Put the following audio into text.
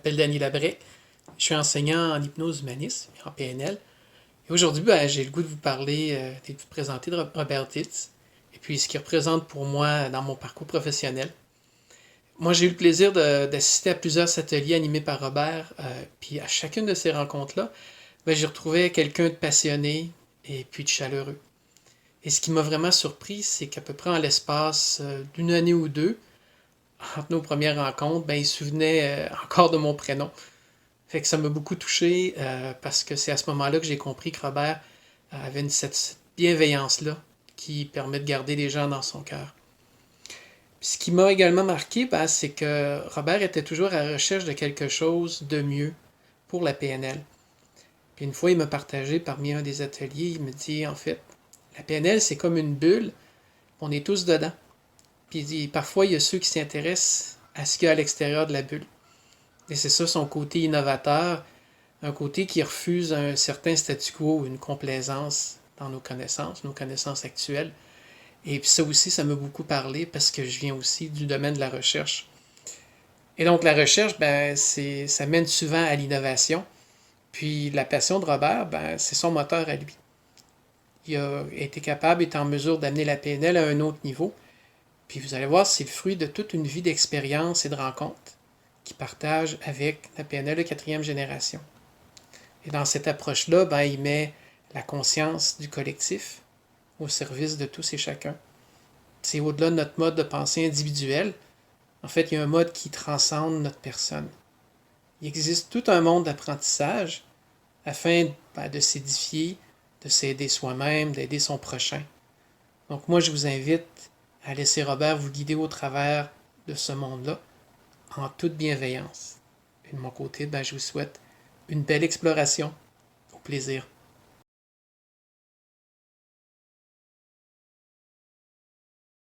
m'appelle Danny Labray. Je suis enseignant en hypnose humaniste, en PNL. Et aujourd'hui, j'ai le goût de vous parler, de vous présenter de Robert Ditz, et puis ce qu'il représente pour moi dans mon parcours professionnel. Moi, j'ai eu le plaisir d'assister à plusieurs ateliers animés par Robert, puis à chacune de ces rencontres-là, j'ai retrouvé quelqu'un de passionné et puis de chaleureux. Et ce qui m'a vraiment surpris, c'est qu'à peu près en l'espace d'une année ou deux, entre nos premières rencontres, il se souvenait encore de mon prénom. Fait que ça m'a beaucoup touché parce que c'est à ce moment-là que j'ai compris que Robert avait cette bienveillance-là qui permet de garder les gens dans son cœur. Puis ce qui m'a également marqué, c'est que Robert était toujours à la recherche de quelque chose de mieux pour la PNL. Puis une fois, il m'a partagé parmi un des ateliers, il me dit en fait, la PNL c'est comme une bulle, on est tous dedans. Puis il dit, parfois il y a ceux qui s'intéressent à ce qu'il y a à l'extérieur de la bulle. Et c'est ça son côté innovateur, un côté qui refuse un certain statu quo, une complaisance dans nos connaissances actuelles. Et puis ça aussi, ça m'a beaucoup parlé parce que je viens aussi du domaine de la recherche. Et donc la recherche, ça mène souvent à l'innovation. Puis la passion de Robert, c'est son moteur à lui. Il a été capable, est en mesure d'amener la PNL à un autre niveau. Puis vous allez voir, c'est le fruit de toute une vie d'expérience et de rencontres qu'il partage avec la PNL de quatrième génération. Et dans cette approche-là, il met la conscience du collectif au service de tous et chacun. C'est au-delà de notre mode de pensée individuel. En fait, il y a un mode qui transcende notre personne. Il existe tout un monde d'apprentissage afin de s'édifier, de s'aider soi-même, d'aider son prochain. Donc moi, je vous invite à laisser Robert vous guider au travers de ce monde-là en toute bienveillance. Et de mon côté, je vous souhaite une belle exploration. Au plaisir.